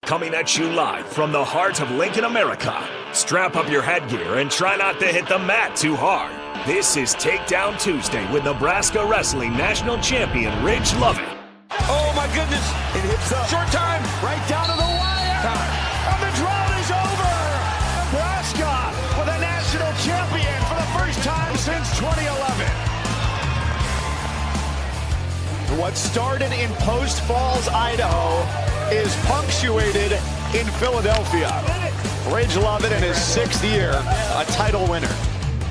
Coming at you live from the heart of Lincoln, America. Strap up your headgear and try not to hit the mat too hard. This is Takedown Tuesday with Nebraska Wrestling National Champion Ridge Lovett. Oh my goodness, it hits up. Short time, right down to the wire. Time. And the drought is over. Nebraska with a national champion for the first time since 2011. What started in Post Falls, Idaho, is punctuated in Philadelphia. Ridge Lovett in his 6th year, a title winner.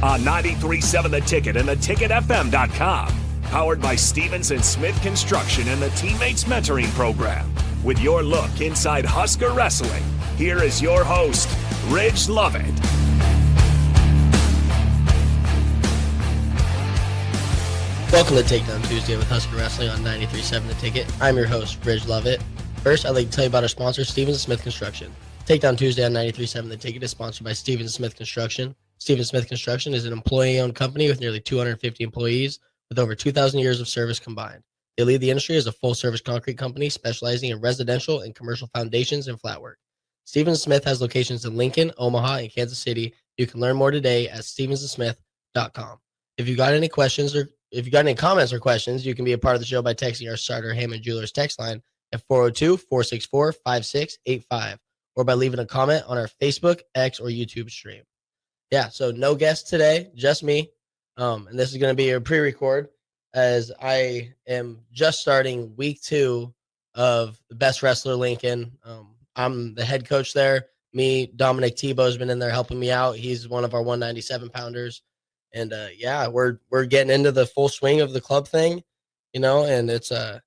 On 93.7 The Ticket and theticketfm.com. Powered by Stevens & Smith Construction and the Teammates Mentoring Program. With your look inside Husker Wrestling, here is your host, Ridge Lovett. Welcome to Takedown Tuesday with Husker Wrestling on 93.7 The Ticket. I'm your host, Ridge Lovett. First, I'd like to tell you about our sponsor, Stevens & Smith Construction. Takedown Tuesday on 93.7 The Ticket is sponsored by Stevens & Smith Construction. Stevens & Smith Construction is an employee-owned company with nearly 250 employees with over 2,000 years of service combined. They lead the industry as a full-service concrete company specializing in residential and commercial foundations and flat work. Stevens & Smith has locations in Lincoln, Omaha, and Kansas City. You can learn more today at stevensandsmith.com. If you've got any questions or if you got any comments or questions, you can be a part of the show by texting our Starter Hammond Jewelers text line at 402-464-5685 or by leaving a comment on our Facebook, X, or YouTube stream. Yeah, so no guests today, just me. And this is going to be a pre-record as I am just starting week 2 of the Best Wrestler Lincoln. I'm the head coach there. Me, Dominic Tebow has been in there helping me out. He's one of our 197 pounders. And yeah, we're getting into the full swing of the club thing, you know, and it's a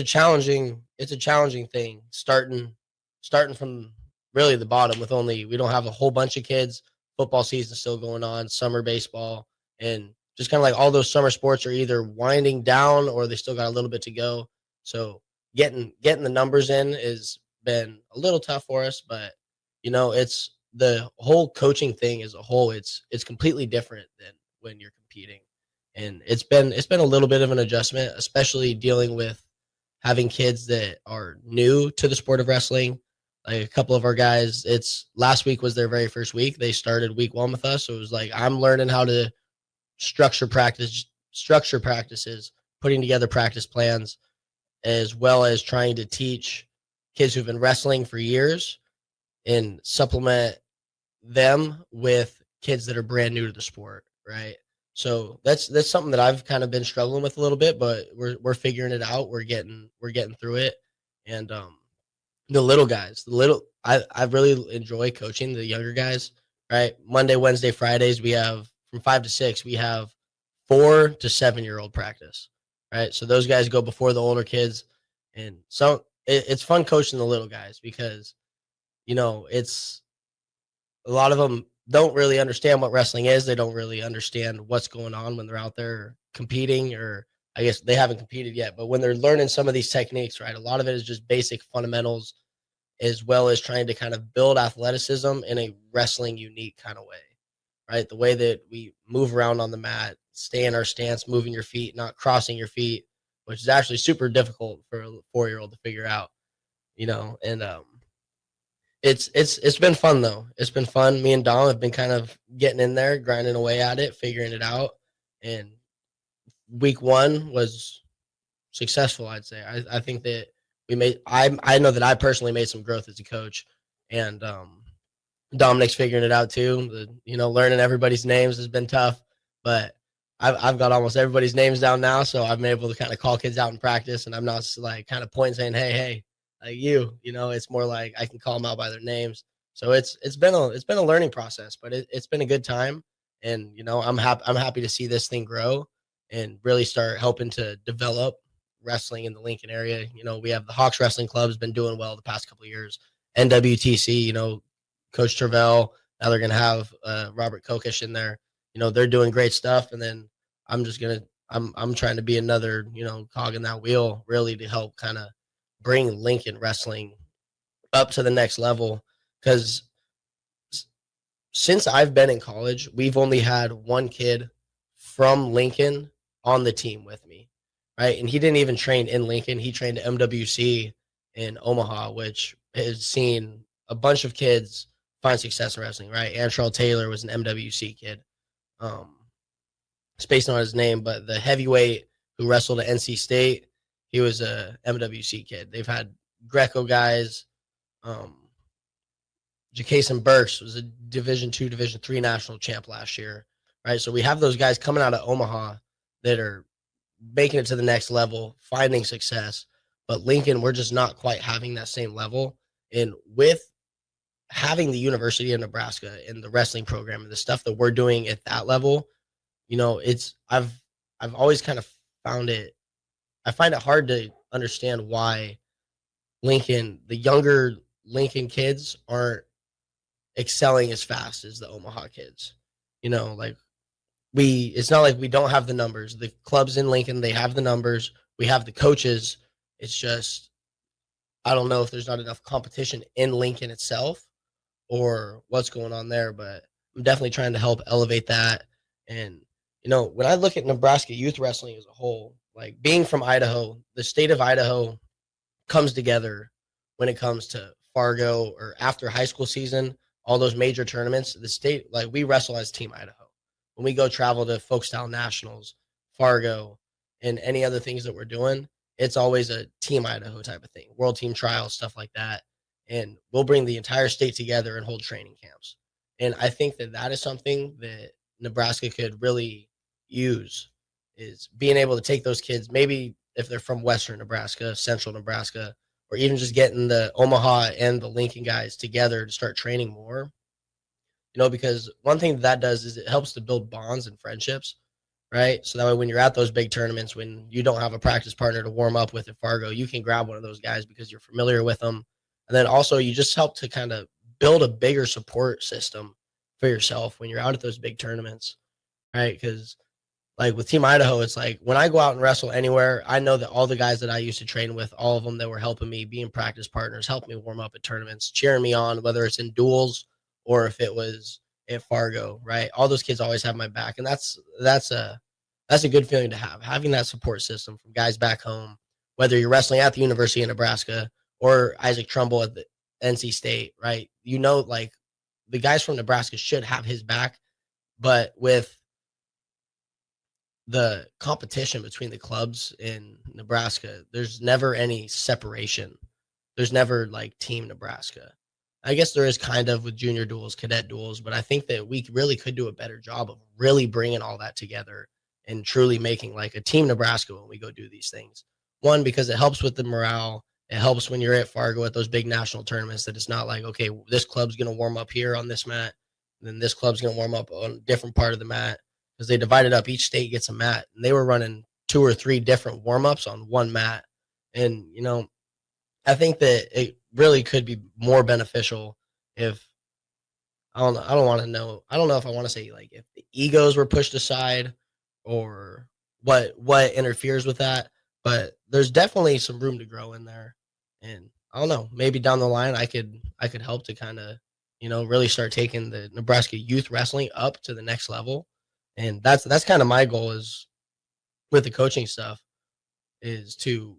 challenging thing starting from really the bottom with we don't have a whole bunch of kids. Football season still going on, summer baseball, and just kind of like all those summer sports are either winding down or they still got a little bit to go. So getting the numbers in has been a little tough for us, but you know, it's the whole coaching thing as a whole. It's completely different than when you're competing, and it's been a little bit of an adjustment, especially dealing with having kids that are new to the sport of wrestling. Like a couple of our guys, last week was their very first week. They started week 1 with us. So it was like, I'm learning how to structure practices, putting together practice plans, as well as trying to teach kids who've been wrestling for years and supplement them with kids that are brand new to the sport. Right. So that's something that I've kind of been struggling with a little bit, but we're figuring it out. We're getting through it. And, the little guys, I really enjoy coaching the younger guys, right? Monday, Wednesday, Fridays, we have from 5 to 6, we have 4 to 7-year-old practice, right? So those guys go before the older kids. And so it's fun coaching the little guys because, you know, it's a lot of them don't really understand what wrestling is. They don't really understand what's going on when they're out there competing, or I guess they haven't competed yet, but when they're learning some of these techniques, right, a lot of it is just basic fundamentals, as well as trying to kind of build athleticism in a wrestling unique kind of way, right? The way that we move around on the mat, stay in our stance, moving your feet, not crossing your feet, which is actually super difficult for a 4-year-old to figure out, you know, and it's been fun though. It's been fun. Me and Dom have been kind of getting in there, grinding away at it, figuring it out, and week 1 was successful, I'd say. I think that we made I know that I personally made some growth as a coach, and Dominic's figuring it out too. Learning everybody's names has been tough, but I've got almost everybody's names down now, so I've been able to kind of call kids out in practice, and I'm not like kind of pointing saying, hey, like you know, it's more like I can call them out by their names. So it's been a learning process, but it's been a good time, and you know, I'm happy to see this thing grow and really start helping to develop wrestling in the Lincoln area. You know, we have the Hawks Wrestling Club has been doing well the past couple of years. NWTC, you know, Coach Tervel, now they're going to have Robert Kokish in there. You know, they're doing great stuff. And then I'm trying to be another, you know, cog in that wheel, really to help kind of bring Lincoln wrestling up to the next level. Because since I've been in college, we've only had one kid from Lincoln on the team with me, right? And he didn't even train in Lincoln. He trained at MWC in Omaha, which has seen a bunch of kids find success in wrestling, right? Antrell Taylor was an MWC kid. Um, spacing on his name, but the heavyweight who wrestled at NC State, he was a MWC kid. They've had Greco guys. Jacason Burks was a Division II, Division III national champ last year, right? So we have those guys coming out of Omaha that are making it to the next level, finding success. But Lincoln, we're just not quite having that same level. And with having the University of Nebraska and the wrestling program and the stuff that we're doing at that level, I've always kind of I find it hard to understand why the younger Lincoln kids aren't excelling as fast as the Omaha kids. Like it's not like we don't have the numbers. The clubs in Lincoln, they have the numbers. We have the coaches. It's just, I don't know if there's not enough competition in Lincoln itself or what's going on there, but I'm definitely trying to help elevate that. And, when I look at Nebraska youth wrestling as a whole, like being from Idaho, the state of Idaho comes together when it comes to Fargo or after high school season, all those major tournaments, the state, like we wrestle as Team Idaho. When we go travel to folk style nationals, Fargo, and any other things that we're doing, it's always a Team Idaho type of thing, world team trials, stuff like that. And we'll bring the entire state together and hold training camps. And I think that is something that Nebraska could really use, is being able to take those kids, maybe if they're from Western Nebraska, Central Nebraska, or even just getting the Omaha and the Lincoln guys together to start training more. Because one thing that does is it helps to build bonds and friendships, right? So that way when you're at those big tournaments, when you don't have a practice partner to warm up with at Fargo, you can grab one of those guys because you're familiar with them. And then also you just help to kind of build a bigger support system for yourself when you're out at those big tournaments, right? Because like with Team Idaho, it's like when I go out and wrestle anywhere, I know that all the guys that I used to train with, all of them that were helping me, being practice partners, helping me warm up at tournaments, cheering me on, whether it's in duels or if it was at Fargo, right? All those kids always have my back. And that's a good feeling to have, having that support system from guys back home, whether you're wrestling at the University of Nebraska or Isaac Trumbull at the NC State, right? Like the guys from Nebraska should have his back, but with the competition between the clubs in Nebraska, there's never any separation. There's never like Team Nebraska. I guess there is kind of with junior duels, cadet duels, but I think that we really could do a better job of really bringing all that together and truly making like a Team Nebraska when we go do these things. One, because it helps with the morale. It helps when you're at Fargo at those big national tournaments that it's not like, okay, this club's going to warm up here on this mat, and then this club's going to warm up on a different part of the mat, because they divided up. Each state gets a mat, and they were running 2 or 3 different warm-ups on one mat. And, I think that it really could be more beneficial if I don't know. I don't know if I want to say like if the egos were pushed aside or what interferes with that, but there's definitely some room to grow in there. And I don't know, maybe down the line I could help to kind of, really start taking the Nebraska youth wrestling up to the next level. And that's kind of my goal is with the coaching stuff, is to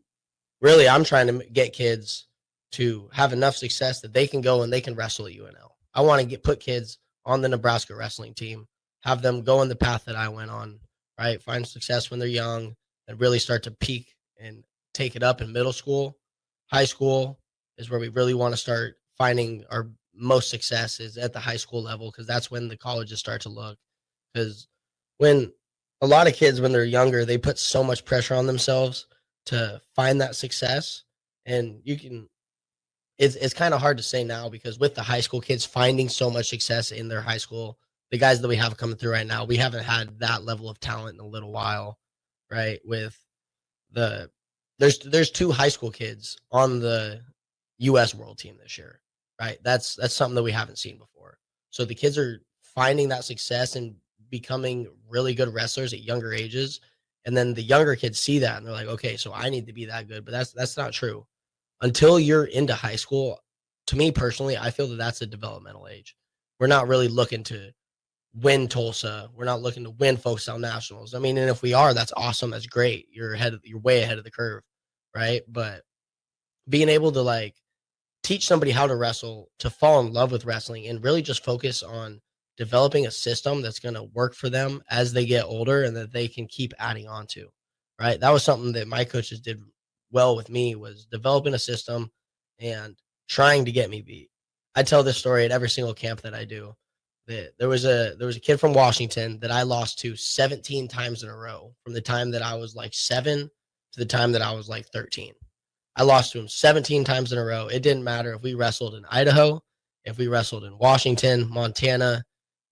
really, I'm trying to get kids to have enough success that they can go and they can wrestle at UNL. I want to put kids on the Nebraska wrestling team, have them go in the path that I went on, right? Find success when they're young and really start to peak and take it up in middle school. High school is where we really want to start finding our most success, is at the high school level, because that's when the colleges start to look. Because when a lot of kids, when they're younger, they put so much pressure on themselves to find that success. And it's kind of hard to say now, because with the high school kids finding so much success in their high school, the guys that we have coming through right now, we haven't had that level of talent in a little while, right? With there's 2 high school kids on the U.S. world team this year, right? That's something that we haven't seen before. So the kids are finding that success and becoming really good wrestlers at younger ages. And then the younger kids see that and they're like, okay, so I need to be that good. But that's not true. Until you're into high school, to me personally, I feel that that's a developmental age. We're not really looking to win Tulsa. We're not looking to win folk style nationals. I mean, and if we are, that's awesome. That's great. You're way ahead of the curve, right? But being able to like teach somebody how to wrestle, to fall in love with wrestling, and really just focus on developing a system that's going to work for them as they get older and that they can keep adding on to. Right. That was something that my coaches did well with me, was developing a system and trying to get me beat. I tell this story at every single camp that I do. That there was a kid from Washington that I lost to 17 times in a row, from the time that I was like 7 to the time that I was like 13. I lost to him 17 times in a row. It didn't matter if we wrestled in Idaho, if we wrestled in Washington, Montana.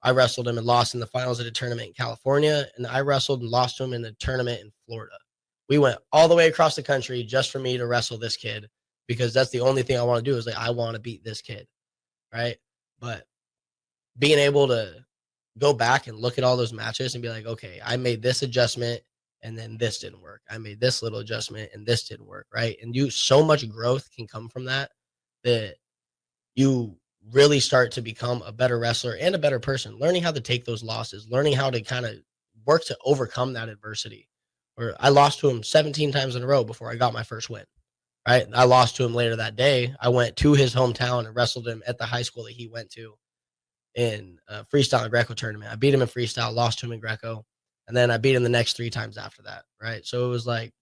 I wrestled him and lost in the finals at a tournament in California, and I wrestled and lost to him in a tournament in Florida. We went all the way across the country just for me to wrestle this kid, because that's the only thing I want to do, is like, I want to beat this kid, right? But being able to go back and look at all those matches and be like, okay, I made this adjustment and then this didn't work. I made this little adjustment and this didn't work, right? And so much growth can come from that, that you really start to become a better wrestler and a better person, learning how to take those losses, learning how to kind of work to overcome that adversity. Or I lost to him 17 times in a row before I got my first win, right? I lost to him later that day. I went to his hometown and wrestled him at the high school that he went to in freestyle and Greco tournament. I beat him in freestyle, lost to him in Greco, and then I beat him the next 3 times after that, right? So it was like,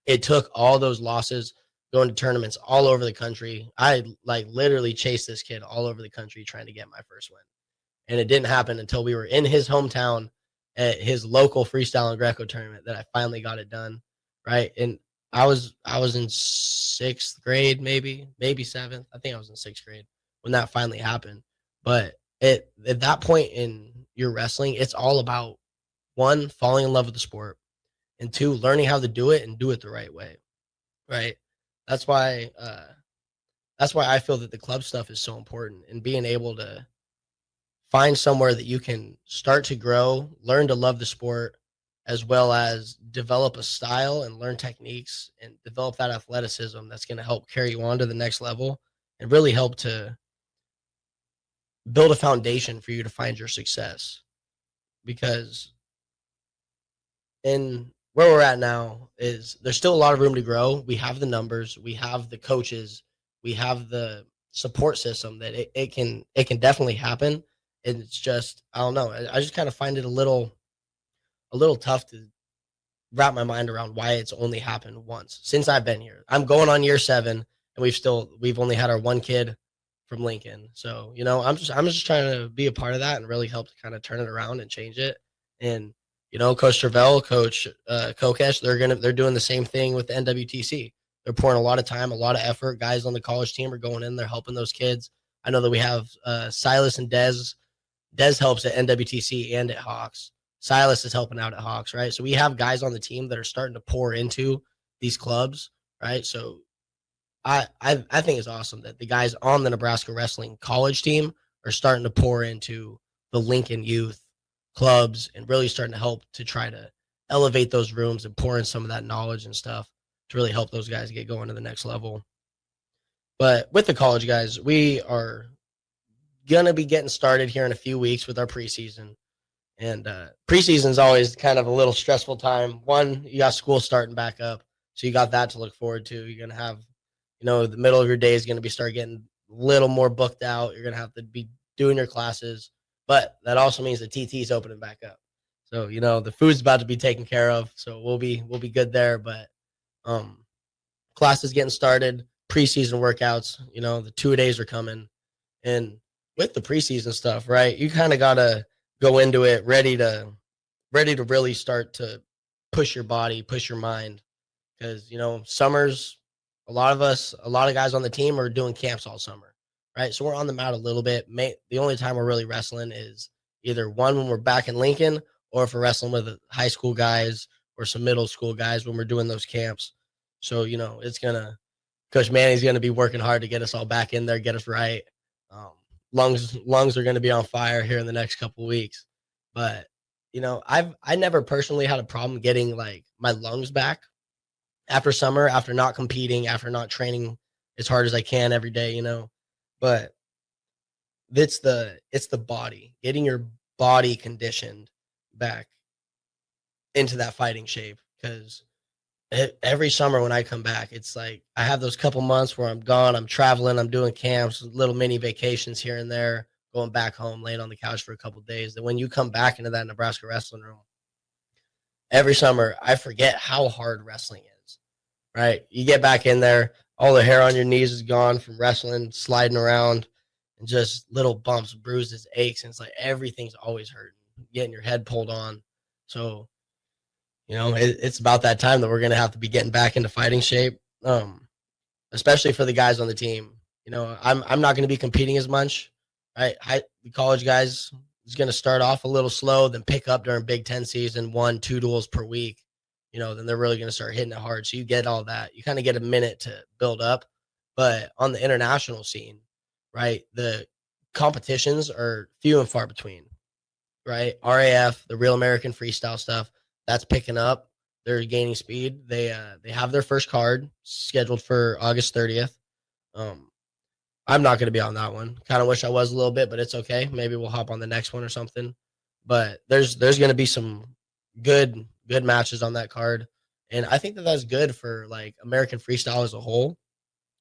it took all those losses, going to tournaments all over the country. I like literally chased this kid all over the country trying to get my first win. And it didn't happen until we were in his hometown at his local freestyle and Greco tournament that I finally got it done, right? And I was in 6th grade, maybe 7th. I think I was in 6th grade when that finally happened. But at that point in your wrestling, it's all about, one, falling in love with the sport, and two, learning how to do it and do it the right way, right? That's why I feel that the club stuff is so important, and being able to find somewhere that you can start to grow, learn to love the sport, as well as develop a style and learn techniques and develop that athleticism that's going to help carry you on to the next level and really help to build a foundation for you to find your success. Because in where we're at now, is there's still a lot of room to grow. We have the numbers, we have the coaches, we have the support system that it can definitely happen. And it's just, I don't know. I just kind of find it a little tough to wrap my mind around why it's only happened once since I've been here. I'm going on year 7, and we've only had our one kid from Lincoln. So, I'm just trying to be a part of that and really help to kind of turn it around and change it. And, Coach Travell, Coach Kokesh, they're doing the same thing with the NWTC. They're pouring a lot of time, a lot of effort. Guys on the college team are going in, they're helping those kids. I know that we have Silas and Dez. Dez helps at NWTC and at Hawks. Silas is helping out at Hawks, right? So we have guys on the team that are starting to pour into these clubs, right? So I think it's awesome that the guys on the Nebraska wrestling college team are starting to pour into the Lincoln youth clubs and really starting to help to try to elevate those rooms and pour in some of that knowledge and stuff to really help those guys get going to the next level. But with the college guys, we are going to be getting started here in a few weeks with our preseason. And preseason is always kind of a little stressful time. One, you got school starting back up, so you got that to look forward to. You're going to have, the middle of your day is going to be start getting a little more booked out. You're going to have to be doing your classes, but that also means the TT is opening back up. So, the food's about to be taken care of, so we'll be good there. But class is getting started, preseason workouts, the 2-a-days are coming. And with the preseason stuff, right, you kind of got to go into it ready to really start to push your body, push your mind. Because, summers, a lot of guys on the team are doing camps all summer, right? So we're on the mat a little bit. The only time we're really wrestling is either one, when we're back in Lincoln, or if we're wrestling with high school guys or some middle school guys when we're doing those camps. So, Coach Manny's going to be working hard to get us all back in there, get us right. Lungs are going to be on fire here in the next couple of weeks. But, I never personally had a problem getting like my lungs back after summer, after not competing, after not training as hard as I can every day, but it's the body, getting your body conditioned back into that fighting shape. Because every summer when I come back, it's like I have those couple months where I'm gone, I'm traveling, I'm doing camps, little mini vacations here and there, going back home, laying on the couch for a couple days. Then when you come back into that Nebraska wrestling room, every summer, I forget how hard wrestling is. Right? You get back in there, all the hair on your knees is gone from wrestling, sliding around, and just little bumps, bruises, aches, and it's like everything's always hurting, getting your head pulled on. So it's about that time that we're going to have to be getting back into fighting shape, especially for the guys on the team. I'm not going to be competing as much. Right? The college guys is going to start off a little slow, then pick up during Big Ten season, 1-2 duels per week. Then they're really going to start hitting it hard. So you get all that. You kind of get a minute to build up. But on the international scene, right, the competitions are few and far between, right? RAF, the Real American Freestyle stuff, that's picking up. They're gaining speed. They have their first card scheduled for August 30th. I'm not going to be on that one. Kind of wish I was a little bit, but it's okay. Maybe we'll hop on the next one or something. But there's going to be some good matches on that card, and I think that that's good for like American freestyle as a whole,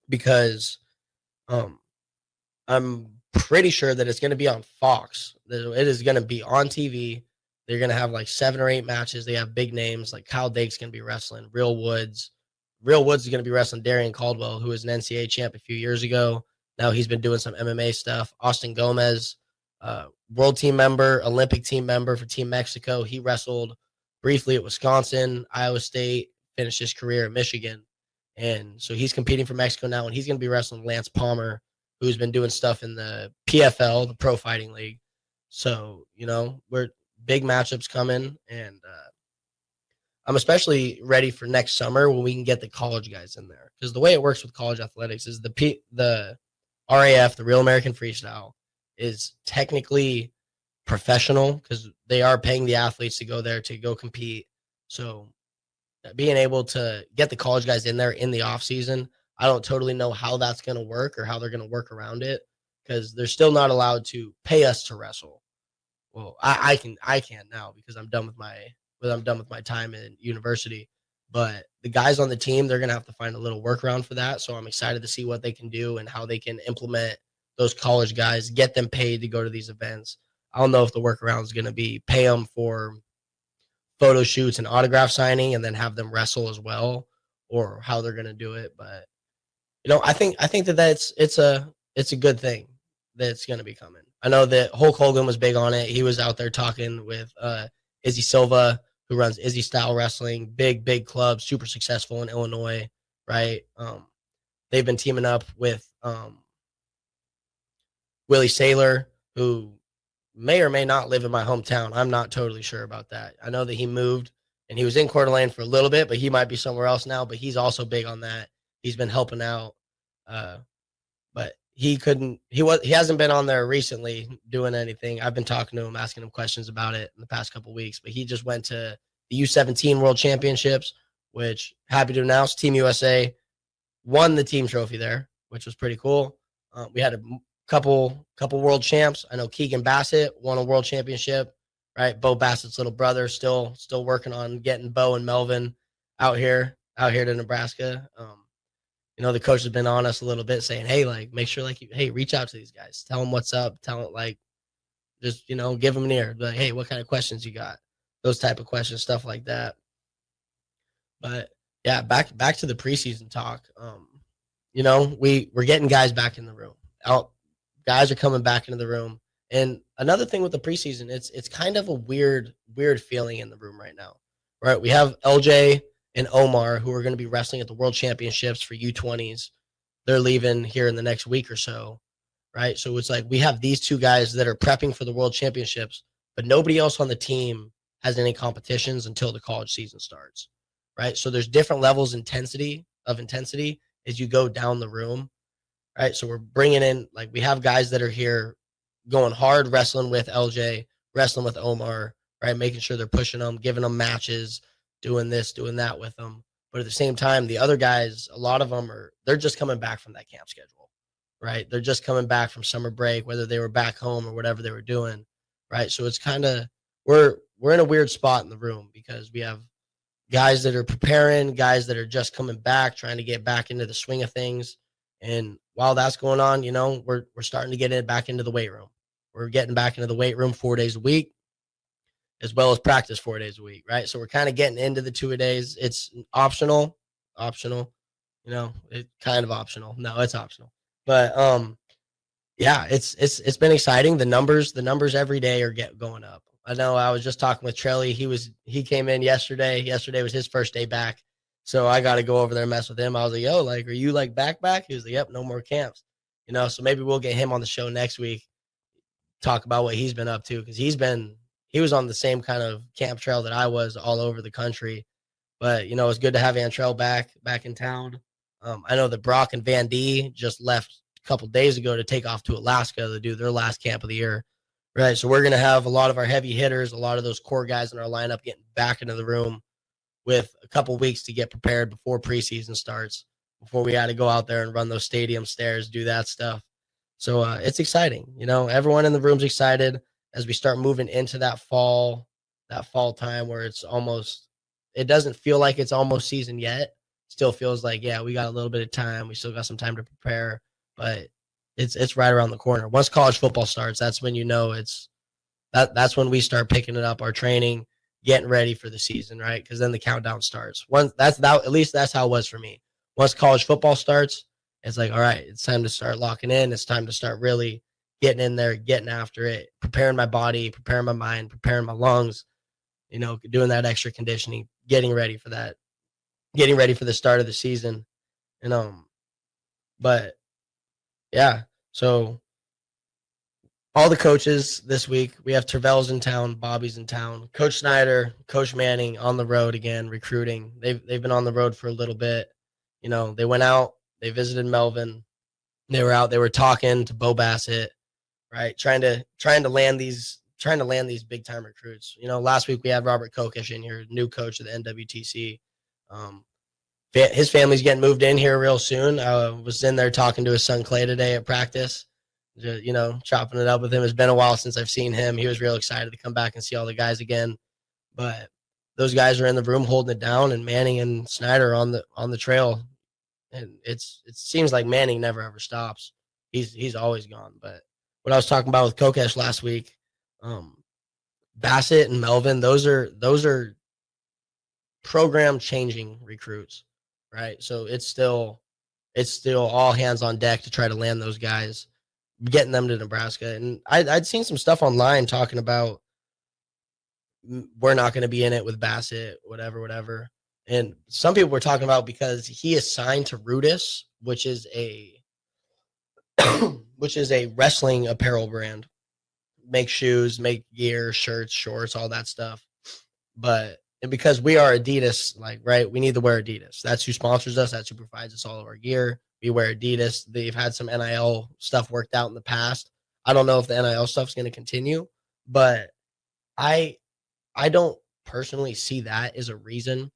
because I'm pretty sure that it's going to be on Fox. It is going to be on TV. They're going to have like 7 or 8 matches. They have big names like Kyle Dake's going to be wrestling. Real Woods is going to be wrestling Darian Caldwell, who was an NCAA champ a few years ago. Now he's been doing some MMA stuff. Austin Gomez, world team member, Olympic team member for Team Mexico. He wrestled briefly at Wisconsin, Iowa State, finished his career at Michigan. And so he's competing for Mexico now, and he's going to be wrestling Lance Palmer, who's been doing stuff in the PFL, the Pro Fighting League. So, we're big matchups coming, and I'm especially ready for next summer when we can get the college guys in there. Because the way it works with college athletics is the RAF, the Real American Freestyle, is technically professional because they are paying the athletes to go there to go compete. So being able to get the college guys in there in the off season, I don't totally know how that's going to work or how they're going to work around it, because they're still not allowed to pay us to wrestle. Well, I can now because I'm done with my time in university. But the guys on the team, they're going to have to find a little workaround for that. So I'm excited to see what they can do and how they can implement those college guys, get them paid to go to these events. I don't know if the workaround is going to be pay them for photo shoots and autograph signing and then have them wrestle as well, or how they're going to do it. But I think that it's a good thing that's going to be coming. I know that Hulk Hogan was big on it. He was out there talking with Izzy Silva, who runs Izzy Style Wrestling, big club, super successful in Illinois, right? They've been teaming up with Willie Saylor, who may or may not live in my hometown. I'm not totally sure about that. I know that he moved and he was in Coeur d'Alene for a little bit, but he might be somewhere else now. But he's also big on that. He's been helping out. But he hasn't been on there recently doing anything. I've been talking to him, asking him questions about it in the past couple of weeks. But he just went to the U17 World Championships, which, happy to announce, Team USA won the team trophy there, which was pretty cool. We had a couple world champs. I know Keegan Bassett won a world championship, right? Bo Bassett's little brother, still working on getting Bo and Melvin out here to Nebraska. The coach has been on us a little bit, saying, hey, like, make sure, like, hey, reach out to these guys, tell them what's up, tell them, like, just, give them an ear, like, hey, what kind of questions you got, those type of questions, stuff like that. But yeah, back to the preseason talk. We're getting guys back in the room. Guys are coming back into the room. And another thing with the preseason, it's kind of a weird feeling in the room right now, right? We have LJ and Omar, who are going to be wrestling at the World Championships for U20s. They're leaving here in the next week or so, right? So it's like we have these two guys that are prepping for the World Championships, but nobody else on the team has any competitions until the college season starts, right? So there's different levels of intensity as you go down the room, right? So we're bringing in, like, we have guys that are here going hard, wrestling with LJ, wrestling with Omar, right? Making sure they're pushing them, giving them matches, doing this, doing that with them. But at the same time, the other guys, a lot of them they're just coming back from that camp schedule, right? They're just coming back from summer break, whether they were back home or whatever they were doing, right? So it's kind of, we're in a weird spot in the room because we have guys that are preparing, guys that are just coming back, trying to get back into the swing of things. And while that's going on, we're starting to get back into the weight room. We're getting back into the weight room 4 days a week, as well as practice 4 days a week, right? So we're kind of getting into the 2 days. It's optional, it kind of optional. No, it's optional. But yeah, it's been exciting. The numbers every day are going up. I know I was just talking with Trelly. He came in yesterday. Yesterday was his first day back. So I got to go over there and mess with him. I was like, yo, like, are you like back? He was like, yep, no more camps. So maybe we'll get him on the show next week, talk about what he's been up to, because he was on the same kind of camp trail that I was all over the country. But it's good to have Antrell back in town. I know that Brock and Van D just left a couple days ago to take off to Alaska to do their last camp of the year. Right. So we're gonna have a lot of our heavy hitters, a lot of those core guys in our lineup getting back into the room with a couple weeks to get prepared before preseason starts, before we had to go out there and run those stadium stairs, do that stuff. So it's exciting. Everyone in the room's excited as we start moving into that fall time where it doesn't feel like it's almost season yet. Still feels like, yeah, we got a little bit of time. We still got some time to prepare, but it's right around the corner. Once college football starts, that's when that's when we start picking it up, our training, getting ready for the season, right? Because then the countdown starts. At least that's how it was for me. Once college football starts, it's like, all right, it's time to start locking in. It's time to start really getting in there, getting after it, preparing my body, preparing my mind, preparing my lungs, doing that extra conditioning, getting ready for that, getting ready for the start of the season. But yeah, so all the coaches this week, we have Tervel's in town, Bobby's in town, Coach Snyder, Coach Manning on the road again, recruiting. They've been on the road for a little bit. They went out, they visited Melvin. They were out, they were talking to Bo Bassett, right? Trying to land these big time recruits. Last week we had Robert Kokesh in here, new coach of the NWTC. His family's getting moved in here real soon. I was in there talking to his son Clay today at practice, chopping it up with him. It's been a while since I've seen him. He was real excited to come back and see all the guys again. But those guys are in the room holding it down, and Manning and Snyder on the trail. And it seems like Manning never ever stops. He's always gone. But what I was talking about with Kokesh last week, Bassett and Melvin, those are program changing recruits, right? So it's still all hands on deck to try to land those guys, getting them to Nebraska. And I'd seen some stuff online talking about we're not going to be in it with Bassett, whatever. And some people were talking about because he is signed to Rudis, which is a wrestling apparel brand. Make shoes, make gear, shirts, shorts, all that stuff. But because we are Adidas, right, we need to wear Adidas. That's who sponsors us. That's who provides us all of our gear. We wear Adidas. They've had some NIL stuff worked out in the past. I don't know if the NIL stuff is going to continue, but I don't personally see that as a reason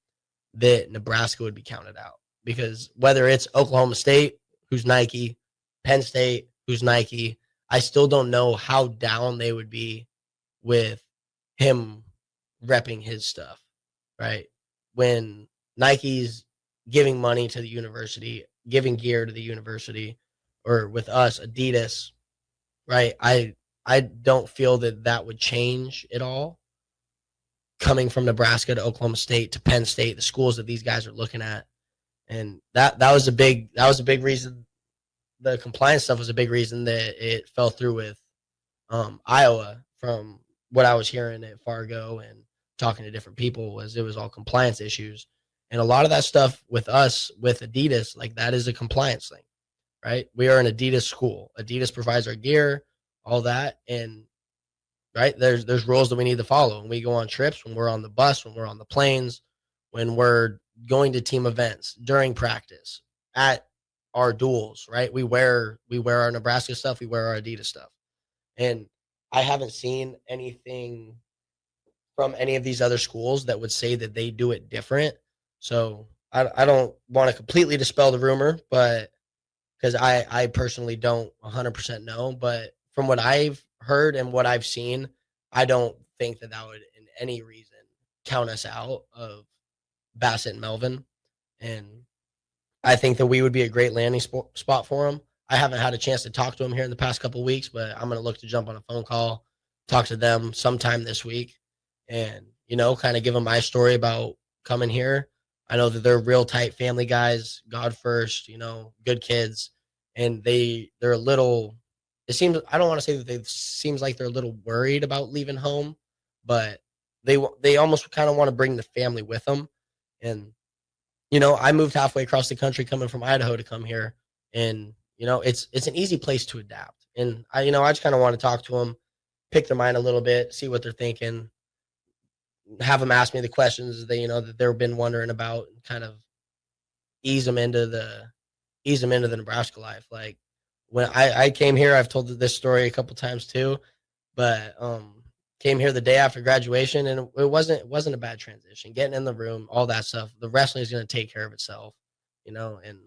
that Nebraska would be counted out, because whether it's Oklahoma State, who's Nike, Penn State, who's Nike, I still don't know how down they would be with him repping his stuff, right? When Nike's giving money to the university, giving gear to the university, or with us, Adidas, right? I don't feel that would change at all. Coming from Nebraska to Oklahoma State to Penn State, the schools that these guys are looking at, and that was a big reason. The compliance stuff was a big reason that it fell through with Iowa. From what I was hearing at Fargo and talking to different people, it was all compliance issues, and a lot of that stuff with us with Adidas, like, that is a compliance thing, right? We are an Adidas school. Adidas provides our gear, all that, and right, there's rules that we need to follow. When we go on trips, when we're on the bus, when we're on the planes, when we're going to team events, during practice, at our duels, right? We wear our Nebraska stuff, we wear our Adidas stuff. And I haven't seen anything from any of these other schools that would say that they do it different. So I don't want to completely dispel the rumor, but because I personally don't 100% know, but from what I've heard and what I've seen, I don't think that would in any reason count us out of Bassett and Melvin. And I think that we would be a great landing spot for him. I haven't had a chance to talk to him here in the past couple of weeks, but I'm going to look to jump on a phone call, talk to them sometime this week, and, kind of give them my story about coming here. I know that they're real tight family guys, God first, good kids. And they're a little, it seems, I don't want to say that it seems like they're a little worried about leaving home, but they almost kind of want to bring the family with them. And, I moved halfway across the country coming from Idaho to come here, and, it's an easy place to adapt. And I just kind of want to talk to them, pick their mind a little bit, see what they're thinking, have them ask me the questions that they've been wondering about, and kind of ease them into the Nebraska life. Like when I came here, I've told this story a couple times too, but came here the day after graduation, and it wasn't a bad transition. Getting in the room, all that stuff. The wrestling is going to take care of itself, and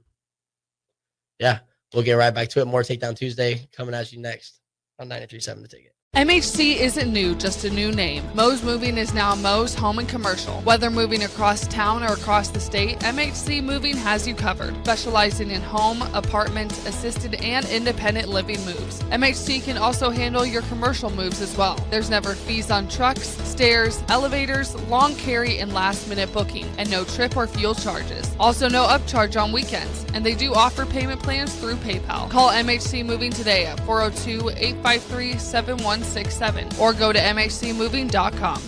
yeah, we'll get right back to it. More Takedown Tuesday coming at you next on 93.7 The Ticket. MHC isn't new, just a new name. Moe's Moving is now Moe's Home and Commercial. Whether moving across town or across the state, MHC Moving has you covered. Specializing in home, apartment, assisted, and independent living moves. MHC can also handle your commercial moves as well. There's never fees on trucks, stairs, elevators, long carry, and last-minute booking, and no trip or fuel charges. Also no upcharge on weekends, and they do offer payment plans through PayPal. Call MHC Moving today at 402-853-7167 or go to mhcmoving.com.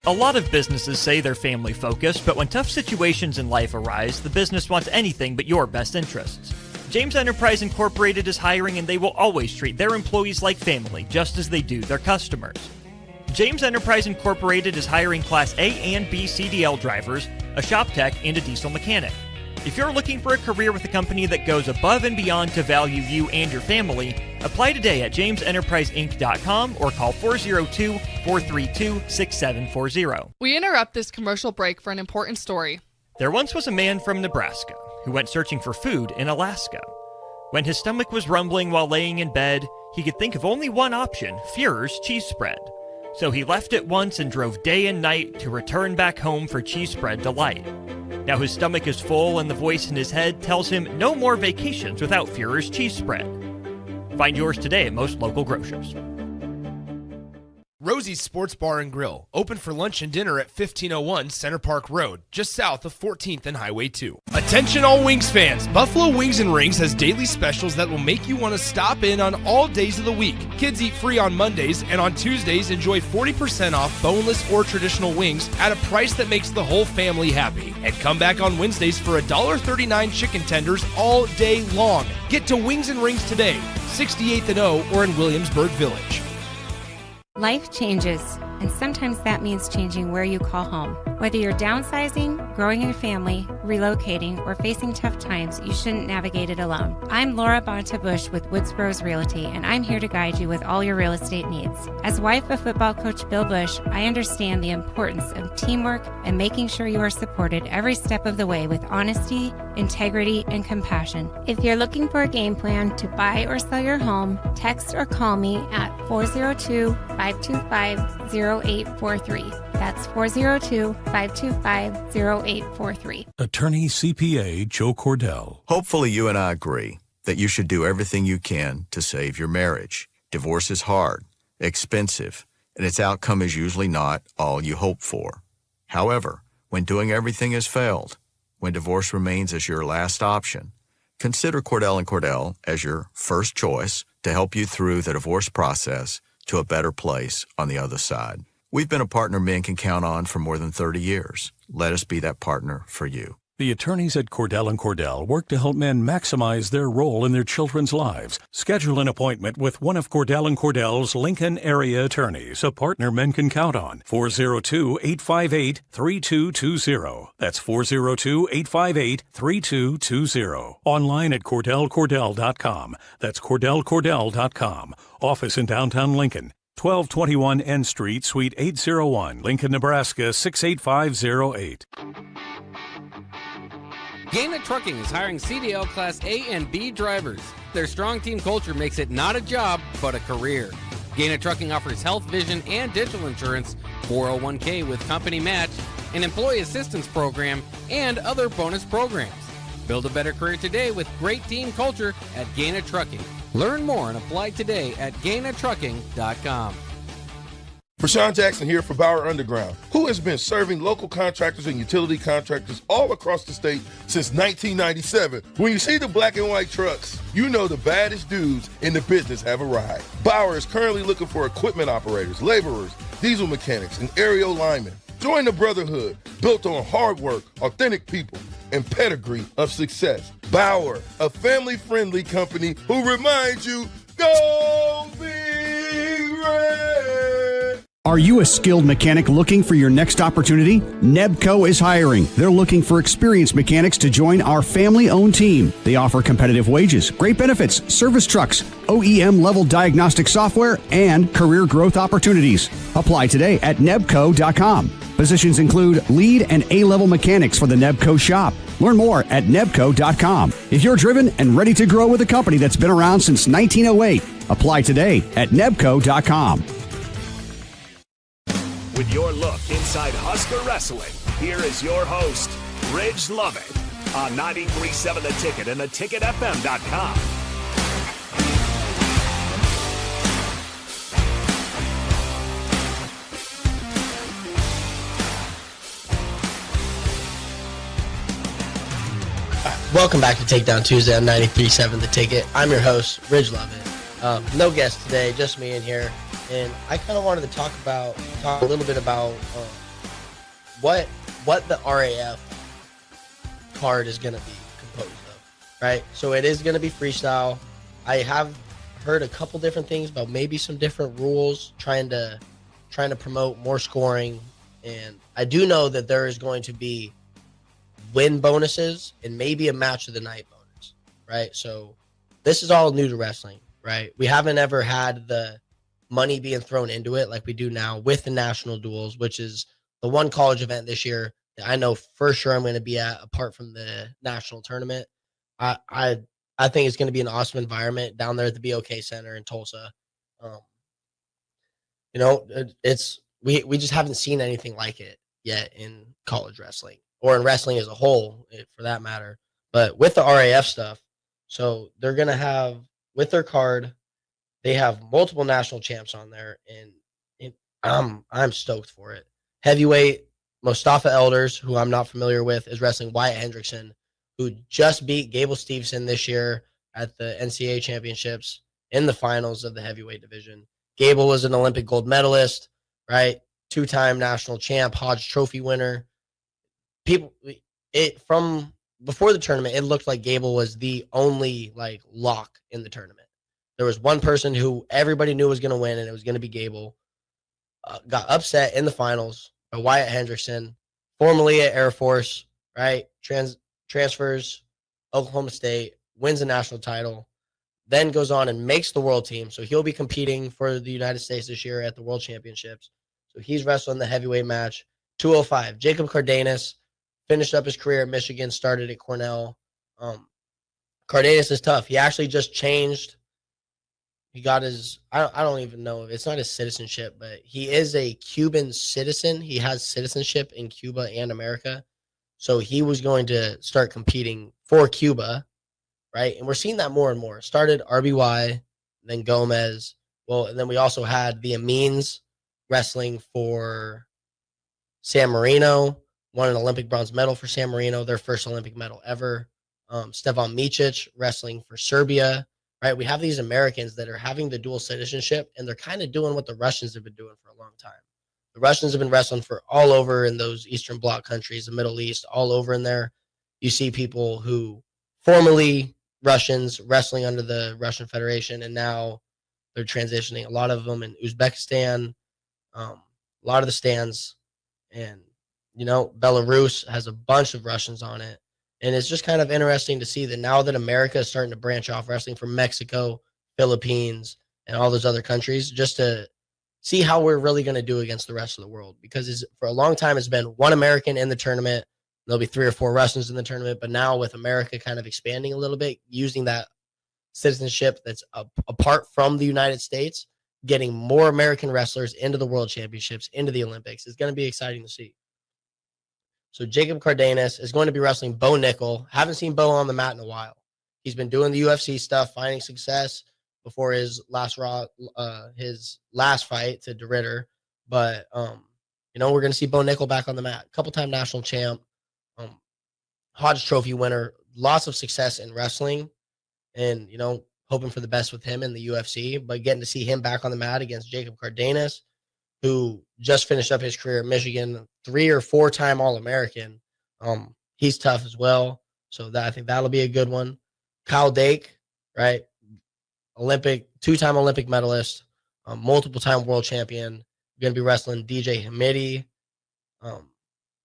A lot of businesses say they're family focused, but when tough situations in life arise, the business wants anything but your best interests. James Enterprise Incorporated is hiring, and they will always treat their employees like family, just as they do their customers. James Enterprise Incorporated is hiring Class A and B CDL drivers, a shop tech, and a diesel mechanic. If you're looking for a career with a company that goes above and beyond to value you and your family, apply today at jamesenterpriseinc.com or call 402-432-6740. We interrupt this commercial break for an important story. There once was a man from Nebraska who went searching for food in Alaska. When his stomach was rumbling while laying in bed, he could think of only one option, Führer's cheese spread. So he left at once and drove day and night to return back home for cheese spread delight. Now his stomach is full and the voice in his head tells him no more vacations without Führer's cheese spread. Find yours today at most local grocers. Rosie's Sports Bar and Grill, open for lunch and dinner at 1501 Center Park Road, just south of 14th and Highway 2. Attention all Wings fans, Buffalo Wings and Rings has daily specials that will make you want to stop in on all days of the week. Kids eat free on Mondays, and on Tuesdays enjoy 40% off boneless or traditional wings at a price that makes the whole family happy. And come back on Wednesdays for $1.39 chicken tenders all day long. Get to Wings and Rings today, 68th and O or in Williamsburg Village. Life changes, and sometimes that means changing where you call home. Whether you're downsizing, growing your family, relocating, or facing tough times, you shouldn't navigate it alone. I'm Laura Bonta-Bush with Woods Bros Realty, and I'm here to guide you with all your real estate needs. As wife of football coach Bill Bush, I understand the importance of teamwork and making sure you are supported every step of the way with honesty, integrity, and compassion. If you're looking for a game plan to buy or sell your home, text or call me at 402-525-0843. That's 402-525-0843. Attorney CPA Joe Cordell. Hopefully you and I agree that you should do everything you can to save your marriage. Divorce is hard, expensive, and its outcome is usually not all you hope for. However, when doing everything has failed, when divorce remains as your last option, consider Cordell & Cordell as your first choice to help you through the divorce process to a better place on the other side. We've been a partner men can count on for more than 30 years. Let us be that partner for you. The attorneys at Cordell & Cordell work to help men maximize their role in their children's lives. Schedule an appointment with one of Cordell & Cordell's Lincoln area attorneys, a partner men can count on. 402-858-3220. That's 402-858-3220. Online at CordellCordell.com. That's CordellCordell.com. Office in downtown Lincoln. 1221 N Street, Suite 801, Lincoln, Nebraska 68508. Gaina Trucking is hiring CDL Class A and B drivers. Their strong team culture makes it not a job, but a career. Gaina Trucking offers health, vision, and dental insurance, 401k with company match, an employee assistance program, and other bonus programs. Build a better career today with great team culture at Gaina Trucking. Learn more and apply today at GainaTrucking.com. Rashawn Jackson here for Bauer Underground, who has been serving local contractors and utility contractors all across the state since 1997. When you see the black and white trucks, you know the baddest dudes in the business have arrived. Bauer is currently looking for equipment operators, laborers, diesel mechanics, and aerial linemen. Join the brotherhood built on hard work, authentic people, and pedigree of success. Bauer, a family-friendly company who reminds you, go Big Red! Are you a skilled mechanic looking for your next opportunity? Nebco is hiring. They're looking for experienced mechanics to join our family-owned team. They offer competitive wages, great benefits, service trucks, OEM-level diagnostic software, and career growth opportunities. Apply today at nebco.com. Positions include lead and A-level mechanics for the Nebco shop. Learn more at nebco.com. If you're driven and ready to grow with a company that's been around since 1908, apply today at nebco.com. With your look inside Husker Wrestling, here is your host, Ridge Lovett, on 93.7 The Ticket and theticketfm.com. Welcome back to Takedown Tuesday on 93.7 The Ticket. I'm your host, Ridge Lovett. No guest today, just me in here. And I kind of wanted to talk a little bit about what the RAF card is going to be composed of, right? So it is going to be freestyle. I have heard a couple different things about maybe some different rules, trying to promote more scoring. And I do know that there is going to be win bonuses and maybe a match of the night bonus, right? So this is all new to wrestling, right? We haven't ever had the money being thrown into it like we do now with the national duels, which is the one college event this year that I know for sure I'm going to be at apart from the national tournament. I think it's going to be an awesome environment down there at the BOK Center in Tulsa. It's we just haven't seen anything like it yet in college wrestling or in wrestling as a whole, for that matter. But with the RAF stuff, so they're going to have with their card, they have multiple national champs on there, and I'm stoked for it. Heavyweight Mustafa Elders, who I'm not familiar with, is wrestling Wyatt Hendrickson, who just beat Gable Steveson this year at the NCAA championships in the finals of the heavyweight division. Gable was an Olympic gold medalist, right? Two-time national champ, Hodge Trophy winner. From before the tournament, it looked like Gable was the only lock in the tournament. There was one person who everybody knew was going to win, and it was going to be Gable. Got upset in the finals by Wyatt Hendrickson, formerly at Air Force, right? Transfers Oklahoma State, wins a national title, then goes on and makes the world team. So he'll be competing for the United States this year at the World Championships. So he's wrestling the heavyweight match. 205, Jacob Cardenas finished up his career at Michigan, started at Cornell. Cardenas is tough. He actually just changed. He got his, I don't even know. It's not his citizenship, but he is a Cuban citizen. He has citizenship in Cuba and America. So he was going to start competing for Cuba, right? And we're seeing that more and more. Started RBY, then Gomez. Well, and then we also had the Amines wrestling for San Marino, won an Olympic bronze medal for San Marino, their first Olympic medal ever. Stevan Micic wrestling for Serbia. Right, we have these Americans that are having the dual citizenship, and they're kind of doing what the Russians have been doing for a long time. The Russians have been wrestling for all over in those Eastern Bloc countries, the Middle East, all over in there. You see people who formerly Russians wrestling under the Russian Federation, and now they're transitioning. A lot of them in Uzbekistan, a lot of the stands, and Belarus has a bunch of Russians on it. And it's just kind of interesting to see that now that America is starting to branch off wrestling from Mexico, Philippines, and all those other countries, just to see how we're really going to do against the rest of the world. Because for a long time, it's been one American in the tournament. There'll be 3 or 4 Russians in the tournament. But now with America kind of expanding a little bit, using that citizenship that's apart from the United States, getting more American wrestlers into the World Championships, into the Olympics, is going to be exciting to see. So Jacob Cardenas is going to be wrestling Bo Nickel. Haven't seen Bo on the mat in a while. He's been doing the UFC stuff, finding success before his last fight to DeRitter. But we're going to see Bo Nickel back on the mat. Couple-time national champ, Hodge Trophy winner, lots of success in wrestling, and hoping for the best with him in the UFC. But getting to see him back on the mat against Jacob Cardenas, who just finished up his career at Michigan, 3 or 4-time All-American. He's tough as well. So I think that'll be a good one. Kyle Dake, right? 2-time Olympic medalist, multiple-time world champion. Going to be wrestling DJ Hamidi.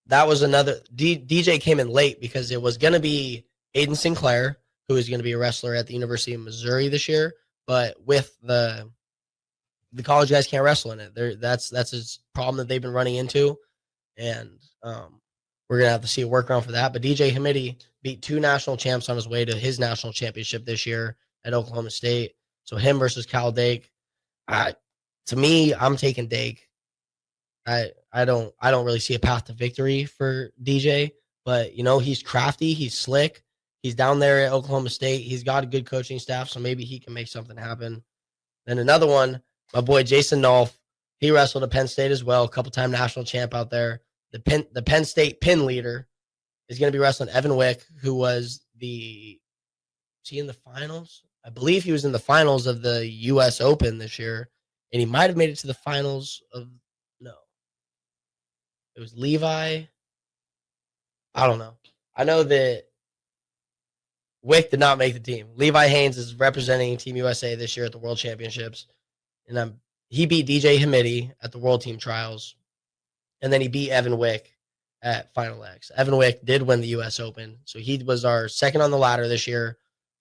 That was another. DJ came in late because it was going to be Aiden Sinclair, who is going to be a wrestler at the University of Missouri this year. But with the college guys can't wrestle in it. That's a problem that they've been running into, and we're gonna have to see a workaround for that. But DJ Hamidi beat 2 national champs on his way to his national championship this year at Oklahoma State. So him versus Cal Dake. To me, I'm taking Dake. I don't really see a path to victory for DJ, but he's crafty, he's slick, he's down there at Oklahoma State. He's got a good coaching staff, so maybe he can make something happen. Then another one. My boy Jason Nolf, he wrestled at Penn State as well, a couple-time national champ out there. The Penn State pin leader is going to be wrestling Evan Wick, who was was he in the finals? I believe he was in the finals of the U.S. Open this year, and he might have made it to the finals of it was Levi. I don't know. I know that Wick did not make the team. Levi Haynes is representing Team USA this year at the World Championships. And he beat DJ Hamidi at the World Team Trials. And then he beat Evan Wick at Final X. Evan Wick did win the U.S. Open. So he was our second on the ladder this year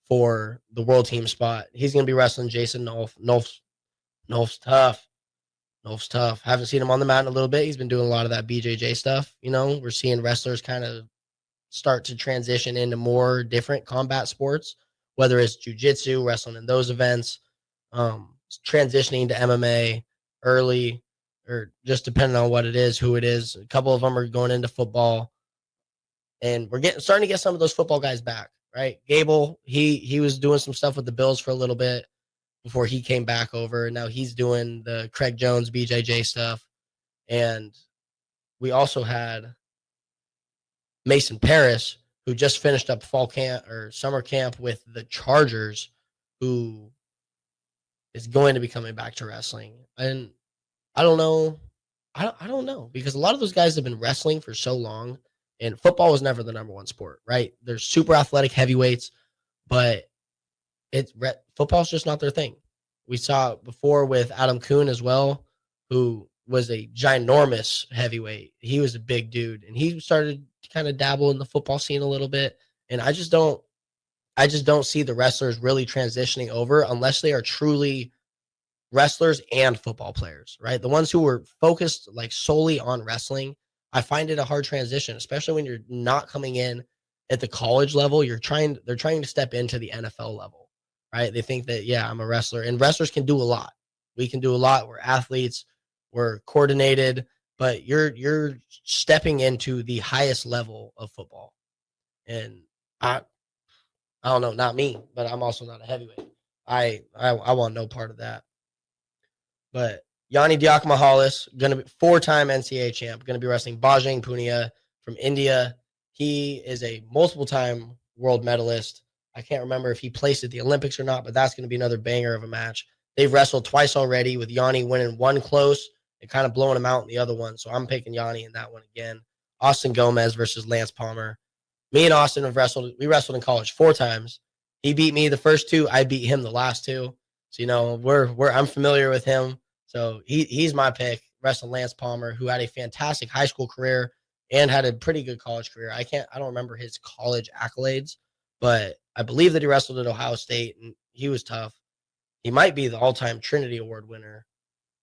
for the World Team spot. He's going to be wrestling Jason Nolf. Nolf's tough. Nolf's tough. Haven't seen him on the mat in a little bit. He's been doing a lot of that BJJ stuff. We're seeing wrestlers kind of start to transition into more different combat sports, whether it's jiu-jitsu, wrestling in those events, transitioning to MMA early, or just depending on what it is, who it is. A couple of them are going into football, and we're starting to get some of those football guys back, right? Gable, he was doing some stuff with the Bills for a little bit before he came back over. Now he's doing the Craig Jones BJJ stuff. And we also had Mason Paris, who just finished up fall camp or summer camp with the Chargers, who is going to be coming back to wrestling. And I don't know. I don't know, because a lot of those guys have been wrestling for so long, and football was never the number one sport, right? They're super athletic heavyweights, but football's just not their thing. We saw it before with Adam Kuhn as well, who was a ginormous heavyweight. He was a big dude, and he started to kind of dabble in the football scene a little bit. And I just don't see the wrestlers really transitioning over unless they are truly wrestlers and football players, right? The ones who were focused like solely on wrestling, I find it a hard transition, especially when you're not coming in at the college level. They're trying to step into the NFL level, right? They think that, yeah, I'm a wrestler, and wrestlers can do a lot. We can do a lot. We're athletes, we're coordinated, but you're stepping into the highest level of football. And I don't know, not me, but I'm also not a heavyweight. I want no part of that. But Yanni Diakomahalis, going to be 4-time NCAA champ, going to be wrestling Bajrang Punia from India. He is a multiple-time world medalist. I can't remember if he placed at the Olympics or not, but that's going to be another banger of a match. They've wrestled twice already, with Yanni winning one close and kind of blowing him out in the other one. So I'm picking Yanni in that one again. Austin Gomez versus Lance Palmer. Me and Austin we wrestled in college 4 times. He beat me the first 2. I beat him the last 2. So, I'm familiar with him. So he's my pick, wrestling Lance Palmer, who had a fantastic high school career and had a pretty good college career. I don't remember his college accolades, but I believe that he wrestled at Ohio State, and he was tough. He might be the all-time Trinity Award winner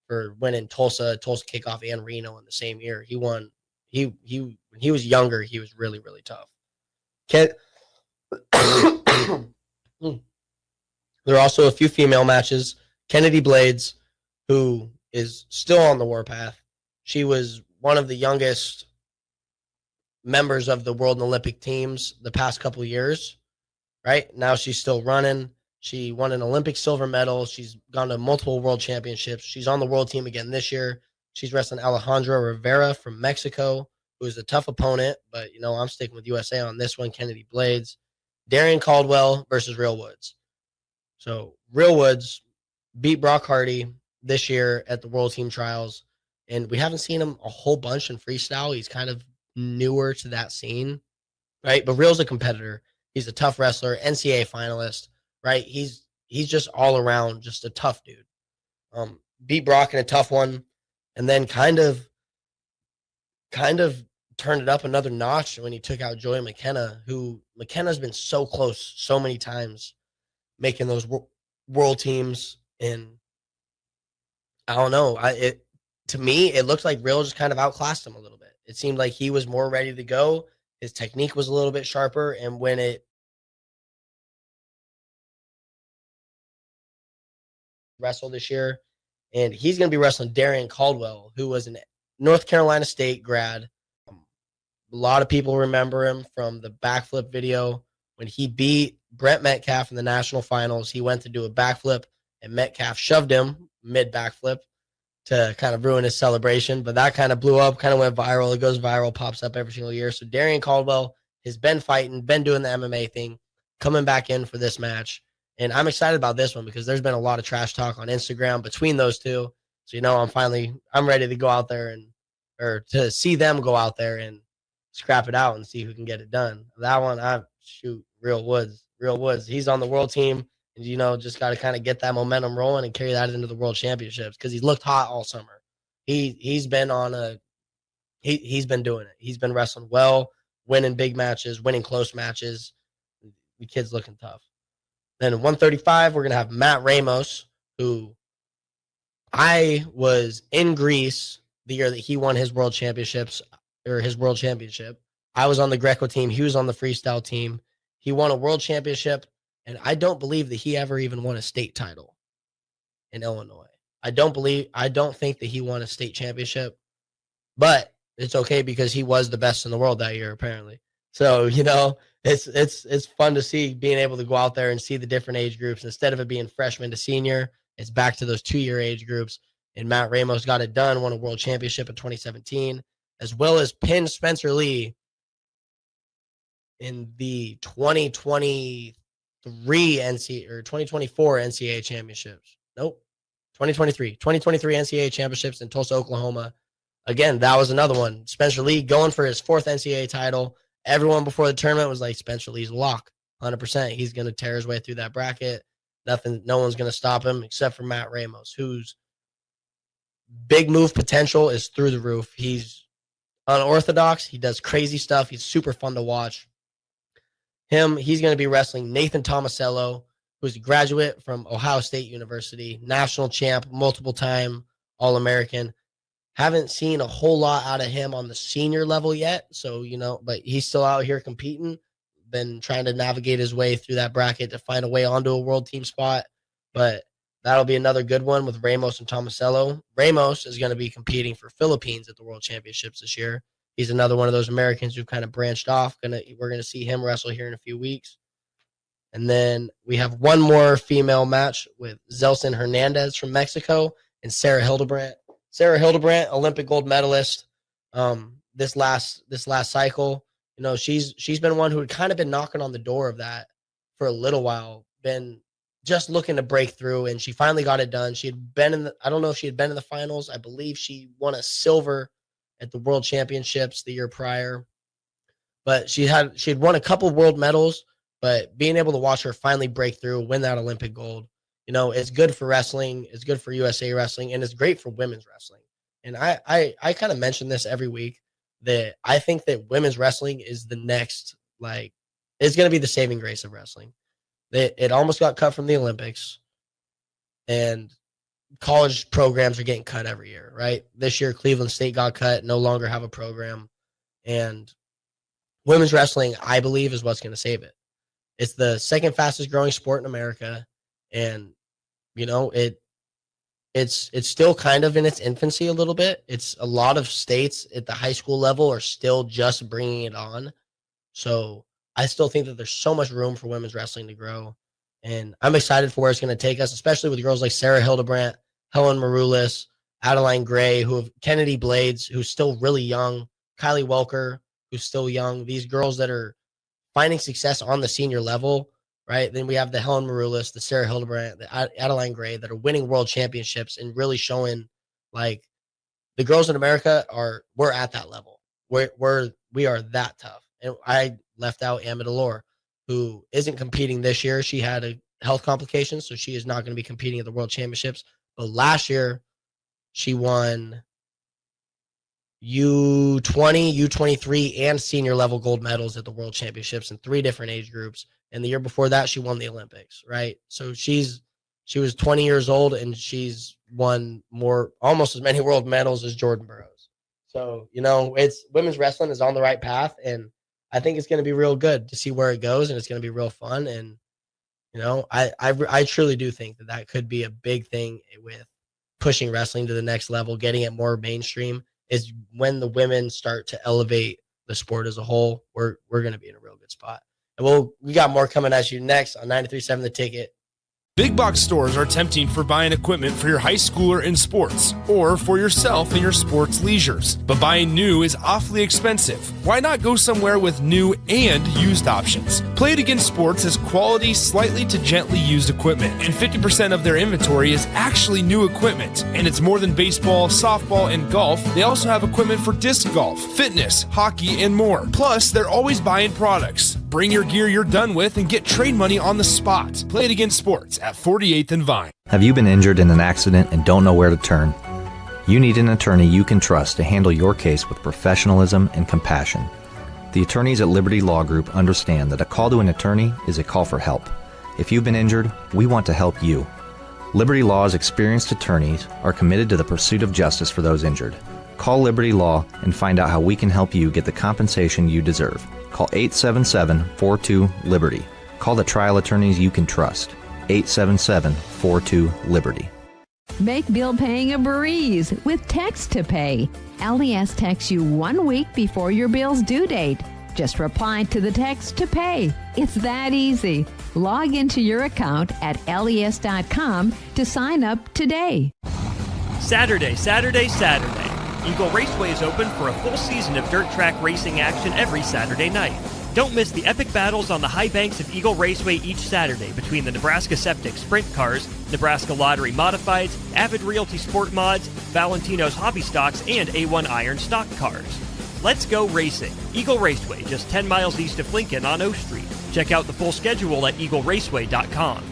for winning Tulsa Kickoff and Reno in the same year. He won. When he was younger, he was really, really tough. There are also a few female matches. Kennedy Blades, who is still on the warpath. She was one of the youngest members of the World and Olympic teams the past couple of years, right? Now she's still running. She won an Olympic silver medal. She's gone to multiple world championships. She's on the world team again this year. She's wrestling Alejandra Rivera from Mexico, who is a tough opponent, but, I'm sticking with USA on this one, Kennedy Blades. Darian Caldwell versus Real Woods. So Real Woods beat Brock Hardy this year at the World Team Trials, and we haven't seen him a whole bunch in freestyle. He's kind of newer to that scene, right? But Real's a competitor. He's a tough wrestler, NCAA finalist, right? He's just all around just a tough dude. Beat Brock in a tough one, and then kind of turned it up another notch when he took out Joey McKenna, who McKenna's been so close so many times making those world teams. And I don't know, to me, it looked like Real just kind of outclassed him a little bit. It seemed like he was more ready to go. His technique was a little bit sharper. And when it wrestled this year, and he's going to be wrestling Darian Caldwell, who was an North Carolina State grad. A lot of people remember him from the backflip video when he beat Brent Metcalf in the national finals. He went to do a backflip, and Metcalf shoved him mid backflip to kind of ruin his celebration. But that kind of blew up, kind of went viral. It goes viral, pops up every single year. So Darian Caldwell has been fighting, been doing the MMA thing, coming back in for this match. And I'm excited about this one because there's been a lot of trash talk on Instagram between those two. So, I'm ready to go out there or to see them go out there and scrap it out and see who can get it done. That one, Real Woods. He's on the world team, and just got to kind of get that momentum rolling and carry that into the world championships because he's looked hot all summer. He's been he's been doing it. He's been wrestling well, winning big matches, winning close matches. The kid's looking tough. Then at 135, we're gonna have Matt Ramos, who I was in Greece the year that he won his world championships. Or his world championship. I was on the Greco team. He was on the freestyle team. He won a world championship, and I don't believe that he ever even won a state title in Illinois. I don't think that he won a state championship, but it's okay because he was the best in the world that year, apparently. So, it's fun to see being able to go out there and see the different age groups. Instead of it being freshman to senior, it's back to those 2-year age groups. And Matt Ramos got it done, won a world championship in 2017. As well as pinned Spencer Lee in the 2023 or 2024 NCAA championships. Nope. 2023 NCAA championships in Tulsa, Oklahoma. Again, that was another one. Spencer Lee going for his 4th NCAA title. Everyone before the tournament was like, Spencer Lee's a lock, 100%. He's going to tear his way through that bracket. No one's going to stop him except for Matt Ramos, whose big move potential is through the roof. He's unorthodox. He does crazy stuff. He's super fun to watch. He's going to be wrestling Nathan Tomasello, who's a graduate from Ohio State University, national champ, multiple time All-American. Haven't seen a whole lot out of him on the senior level yet. So, but he's still out here competing, been trying to navigate his way through that bracket to find a way onto a world team spot. But that'll be another good one with Ramos and Tomasello. Ramos is going to be competing for Philippines at the World Championships this year. He's another one of those Americans who kind of branched off. We're going to see him wrestle here in a few weeks. And then we have one more female match with Zelson Hernandez from Mexico and Sarah Hildebrandt. Sarah Hildebrandt, Olympic gold medalist this last cycle. She's been one who had kind of been knocking on the door of that for a little while, been just looking to break through, and she finally got it done. She had been I don't know if she had been in the finals. I believe she won a silver at the World Championships the year prior, but she had won a couple world medals, but being able to watch her finally break through, win that Olympic gold, it's good for wrestling. It's good for USA wrestling, and it's great for women's wrestling. And I kind of mention this every week that I think that women's wrestling is the next, it's going to be the saving grace of wrestling. It almost got cut from the Olympics, and college programs are getting cut every year, right? This year, Cleveland State got cut, no longer have a program. And women's wrestling, I believe, is what's going to save it. It's the second fastest growing sport in America. And, it's still kind of in its infancy a little bit. It's a lot of states at the high school level are still just bringing it on. So I still think that there's so much room for women's wrestling to grow. And I'm excited for where it's going to take us, especially with girls like Sarah Hildebrandt, Helen Maroulis, Adeline Gray, Kennedy Blades, who's still really young, Kylie Welker, who's still young. These girls that are finding success on the senior level, right? Then we have the Helen Maroulis, the Sarah Hildebrandt, the Adeline Gray that are winning world championships and really showing like the girls in America we're at that level. We are that tough. And I left out Amma Delore, who isn't competing this year. She had a health complication, so she is not going to be competing at the World Championships. But last year, she won U20, U23, and senior level gold medals at the World Championships in 3 different age groups. And the year before that, she won the Olympics, right? So she was 20 years old, and she's won almost as many world medals as Jordan Burroughs. So, it's women's wrestling is on the right path, and I think it's going to be real good to see where it goes, and it's going to be real fun. And, I truly do think that could be a big thing with pushing wrestling to the next level, getting it more mainstream, is when the women start to elevate the sport as a whole. We're going to be in a real good spot. And we got more coming at you next on 93.7 The Ticket. Big box stores are tempting for buying equipment for your high schooler in sports or for yourself in your sports leisures. But buying new is awfully expensive. Why not go somewhere with new and used options? Play It Again Sports has quality, slightly to gently used equipment, and 50% of their inventory is actually new equipment. And it's more than baseball, softball, and golf. They also have equipment for disc golf, fitness, hockey, and more. Plus, they're always buying products. Bring your gear you're done with and get trade money on the spot. Play It Again Sports at 48th and Vine. Have you been injured in an accident and don't know where to turn? You need an attorney you can trust to handle your case with professionalism and compassion. The attorneys at Liberty Law Group understand that a call to an attorney is a call for help. If you've been injured, we want to help you. Liberty Law's experienced attorneys are committed to the pursuit of justice for those injured. Call Liberty Law and find out how we can help you get the compensation you deserve. Call 877-42-LIBERTY. Call the trial attorneys you can trust. 877-42-LIBERTY. Make bill paying a breeze with Text to Pay. LES texts you 1 week before your bill's due date. Just reply to the text to pay. It's that easy. Log into your account at les.com to sign up today. Saturday. Eagle Raceway is open for a full season of dirt track racing action every Saturday night. Don't miss the epic battles on the high banks of Eagle Raceway each Saturday between the Nebraska Septic Sprint Cars, Nebraska Lottery Modifieds, Avid Realty Sport Mods, Valentino's Hobby Stocks, and A1 Iron Stock Cars. Let's go racing. Eagle Raceway, just 10 miles east of Lincoln on O Street. Check out the full schedule at eagleraceway.com.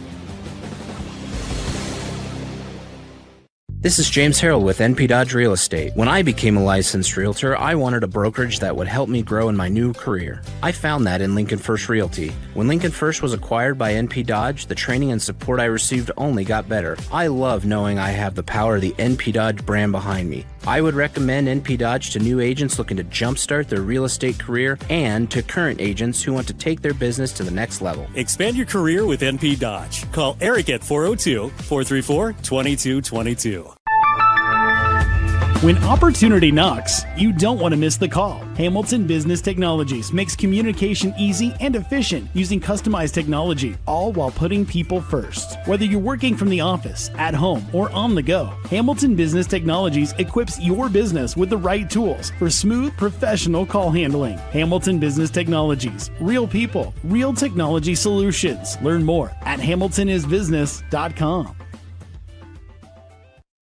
This is James Harrell with NP Dodge Real Estate. When I became a licensed realtor, I wanted a brokerage that would help me grow in my new career. I found that in Lincoln First Realty. When Lincoln First was acquired by NP Dodge, the training and support I received only got better. I love knowing I have the power of the NP Dodge brand behind me. I would recommend NP Dodge to new agents looking to jumpstart their real estate career and to current agents who want to take their business to the next level. Expand your career with NP Dodge. Call Eric at 402-434-2222. When opportunity knocks, you don't want to miss the call. Hamilton Business Technologies makes communication easy and efficient using customized technology, all while putting people first. Whether you're working from the office, at home, or on the go, Hamilton Business Technologies equips your business with the right tools for smooth, professional call handling. Hamilton Business Technologies. Real people, real technology solutions. Learn more at hamiltonisbusiness.com.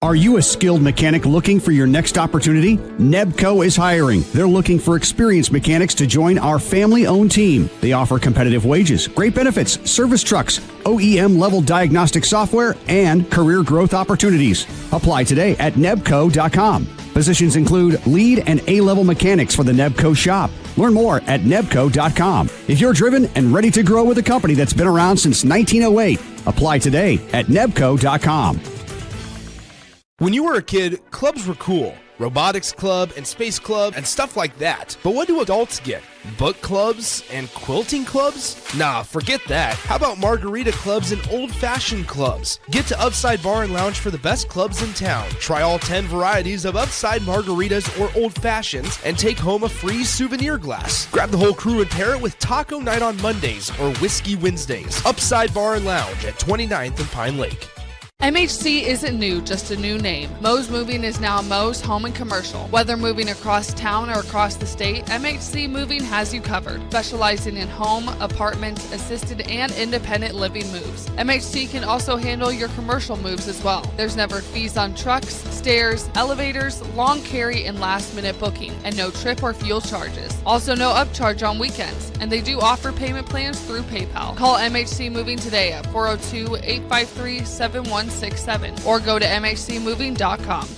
Are you a skilled mechanic looking for your next opportunity? Nebco is hiring. They're looking for experienced mechanics to join our family-owned team. They offer competitive wages, great benefits, service trucks, OEM-level diagnostic software, and career growth opportunities. Apply today at nebco.com. Positions include lead and A-level mechanics for the Nebco shop. Learn more at nebco.com. If you're driven and ready to grow with a company that's been around since 1908, apply today at nebco.com. When you were a kid, clubs were cool. robotics club and space club and stuff like that. But what do adults get? Book clubs and quilting clubs? Nah, forget that. How about margarita clubs and old-fashioned clubs? Get to Upside Bar and Lounge for the best clubs in town. Try all 10 varieties of Upside margaritas or old fashions and take home a free souvenir glass. Grab the whole crew and pair it with taco night on Mondays or whiskey Wednesdays. Upside Bar and Lounge at 29th and Pine Lake. MHC isn't new, just a new name. Mo's Moving is now Mo's Home and Commercial. Whether moving across town or across the state, MHC Moving has you covered. Specializing in home, apartment, assisted, and independent living moves. MHC can also handle your commercial moves as well. There's never fees on trucks, stairs, elevators, long carry, and last-minute booking, and no trip or fuel charges. Also no upcharge on weekends, and they do offer payment plans through PayPal. Call MHC Moving today at 402-853-7167 or go to mhcmoving.com.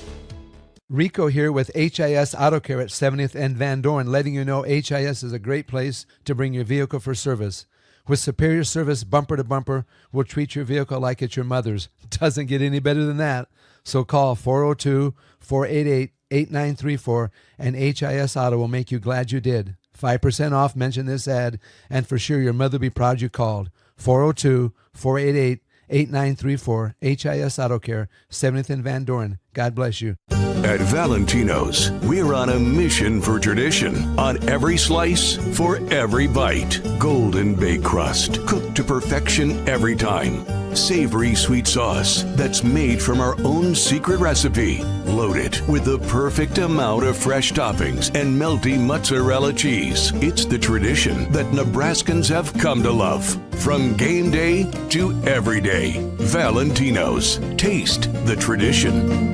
Rico here with HIS Auto Care at 70th and Van Dorn, letting you know HIS is a great place to bring your vehicle for service. With superior service bumper to bumper, we'll treat your vehicle like it's your mother's. Doesn't get any better than that. So call 402-488-8934 and HIS Auto will make you glad you did. 5% off, mention this ad, and for sure your mother will be proud you called. 402-488-8934, HIS Auto Care, 70th and Van Dorn. God bless you. At Valentino's, we're on a mission for tradition. On every slice, for every bite. Golden baked crust, cooked to perfection every time. Savory sweet sauce that's made from our own secret recipe. Loaded with the perfect amount of fresh toppings and melty mozzarella cheese. It's the tradition that Nebraskans have come to love. From game day to every day. Valentino's. Taste the tradition.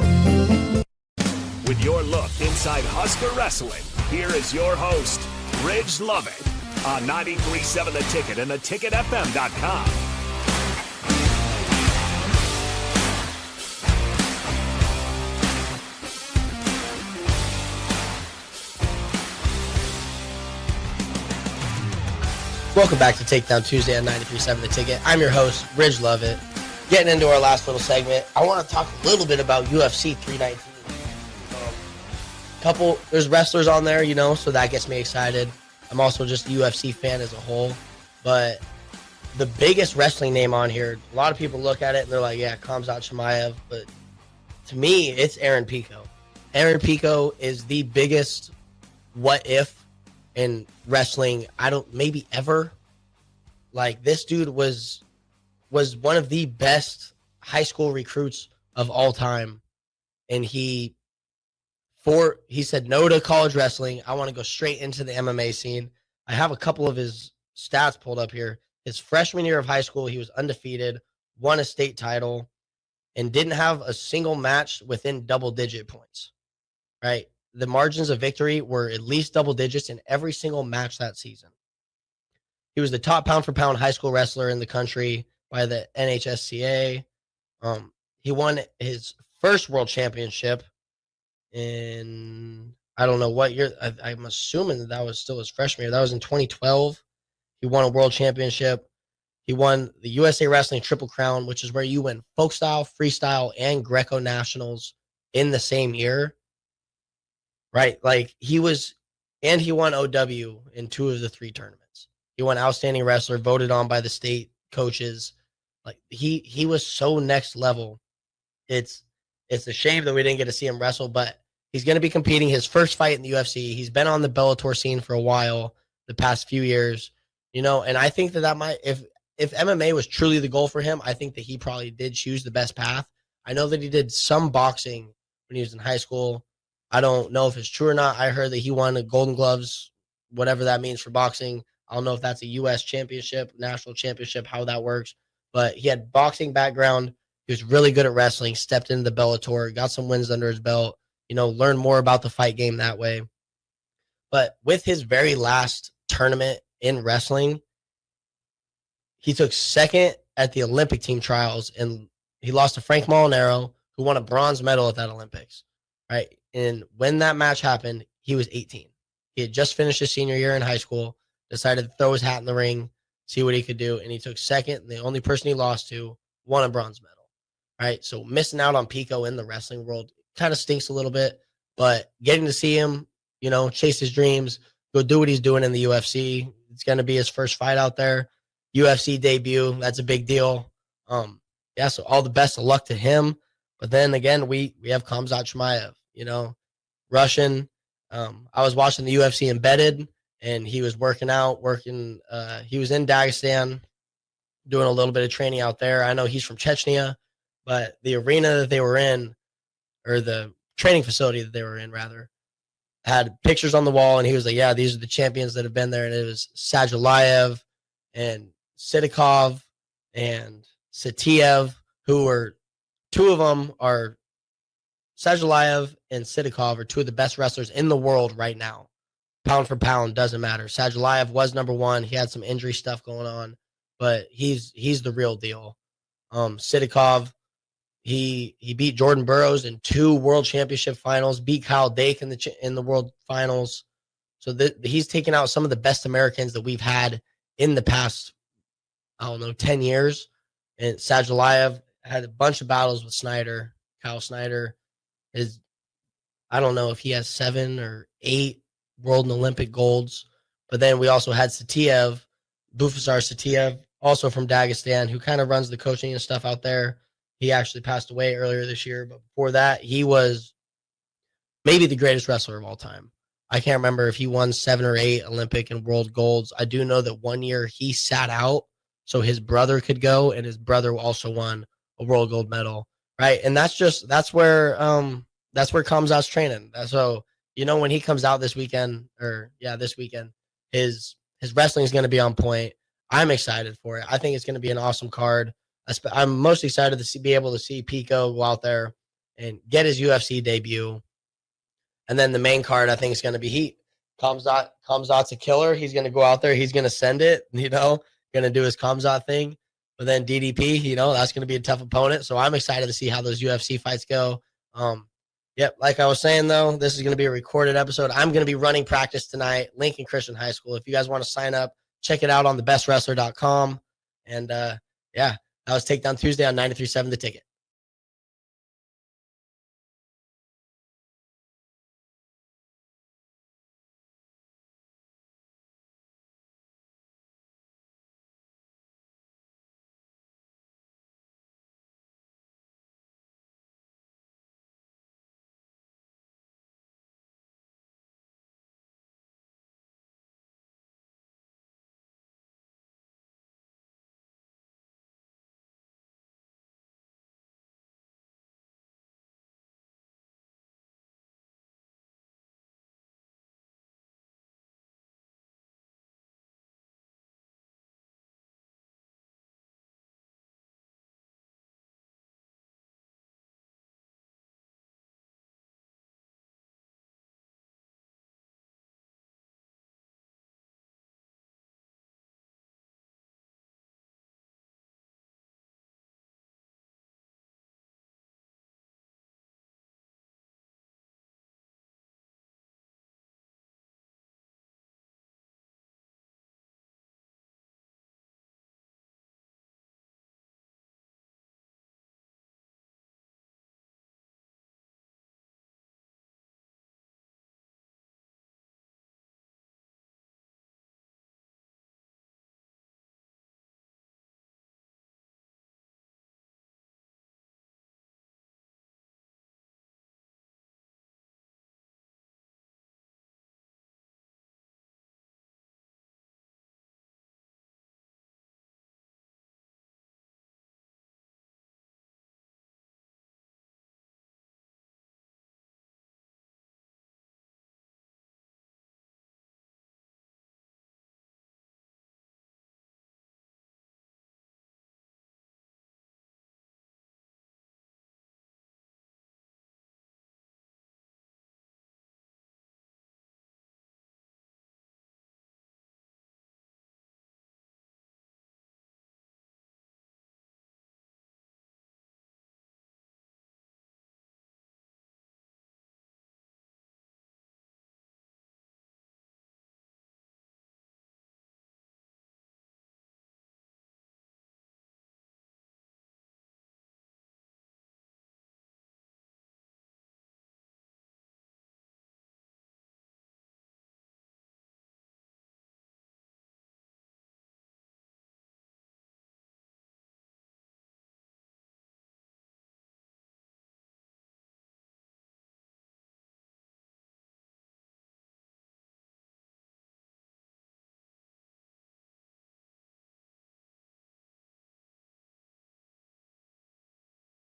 With your look inside Husker Wrestling, here is your host, Ridge Lovett, on 93.7 The Ticket and theticketfm.com. Welcome back to Takedown Tuesday on 93.7 The Ticket. I'm your host, Ridge Lovett. Getting into our last little segment, I want to talk a little bit about UFC 319. There's wrestlers on there, so that gets me excited. I'm also just a UFC fan as a whole. But the biggest wrestling name on here, a lot of people look at it and they're like, yeah, Khamzat Chimaev. But to me, it's Aaron Pico. Aaron Pico is the biggest what if in wrestling, maybe ever. Like, this dude was one of the best high school recruits of all time. And he said no to college wrestling. I want to go straight into the MMA scene. I have a couple of his stats pulled up here. His freshman year of high school, he was undefeated, won a state title, and didn't have a single match within double-digit points, right? The margins of victory were at least double digits in every single match that season. He was the top pound-for-pound high school wrestler in the country by the NHSCA. He won his first world championship in, I don't know what year. I'm assuming that was still his freshman year. That was in 2012. He won a world championship. He won the USA Wrestling Triple Crown, which is where you win folk style, freestyle, and Greco Nationals in the same year. Right? Like, he won OW in 2 of the 3 tournaments. He won Outstanding Wrestler, voted on by the state coaches. Like, he was so next level. It's a shame that we didn't get to see him wrestle, but he's going to be competing his first fight in the UFC. He's been on the Bellator scene for a while, the past few years, and I think that might, if MMA was truly the goal for him, I think that he probably did choose the best path. I know that he did some boxing when he was in high school. I don't know if it's true or not. I heard that he won a Golden Gloves, whatever that means for boxing. I don't know if that's a U.S. championship, national championship, how that works. But he had boxing background. He was really good at wrestling, stepped into the Bellator, got some wins under his belt, learned more about the fight game that way. But with his very last tournament in wrestling, he took second at the Olympic team trials, and he lost to Frank Molinaro, who won a bronze medal at that Olympics, right? And when that match happened, he was 18. He had just finished his senior year in high school, decided to throw his hat in the ring, see what he could do, and he took second. And the only person he lost to won a bronze medal, right? So missing out on Pico in the wrestling world kind of stinks a little bit. but getting to see him, chase his dreams, go do what he's doing in the UFC. It's going to be his first fight out there. UFC debut. That's a big deal. So all the best of luck to him. But then again, we have Khamzat Chimaev, Russian. I was watching the UFC embedded, and he was working out, he was in Dagestan doing a little bit of training out there. I know he's from Chechnya, but the arena that they were in, or the training facility that they were in, rather, had pictures on the wall, and he was like, yeah, these are the champions that have been there. And it was Sajalayev and Sidikov and Satiev, who were two of them are Sajalayev and Sidikov are two of the best wrestlers in the world right now. Pound for pound, doesn't matter. Sajalayev was number one. He had some injury stuff going on, but he's the real deal. Sidikov, he beat Jordan Burroughs in 2 world championship finals, beat Kyle Dake in the world finals. So he's taken out some of the best Americans that we've had in the past, 10 years. And Sajalayev had a bunch of battles with Snyder. Kyle Snyder I don't know if he has 7 or 8 world and Olympic golds. But then we also had Satiev, Bufasar Satiev, also from Dagestan, who kind of runs the coaching and stuff out there. He actually passed away earlier this year. But before that, he was maybe the greatest wrestler of all time. I can't remember if he won 7 or 8 Olympic and world golds. I do know that one year he sat out so his brother could go, and his brother also won a world gold medal. Right. And that's where Khamzat's training. So, when he comes out this weekend, his wrestling is going to be on point. I'm excited for it. I think it's going to be an awesome card. I'm most excited to be able to see Pico go out there and get his UFC debut. And then the main card, I think, is going to be heat. Khamzat's a killer. He's going to go out there. He's going to send it, going to do his Khamzat thing. But then DDP, that's going to be a tough opponent. So I'm excited to see how those UFC fights go. Like I was saying, though, this is going to be a recorded episode. I'm going to be running practice tonight, Lincoln Christian High School. If you guys want to sign up, check it out on thebestwrestler.com. And, that was Takedown Tuesday on 93.7 The Ticket.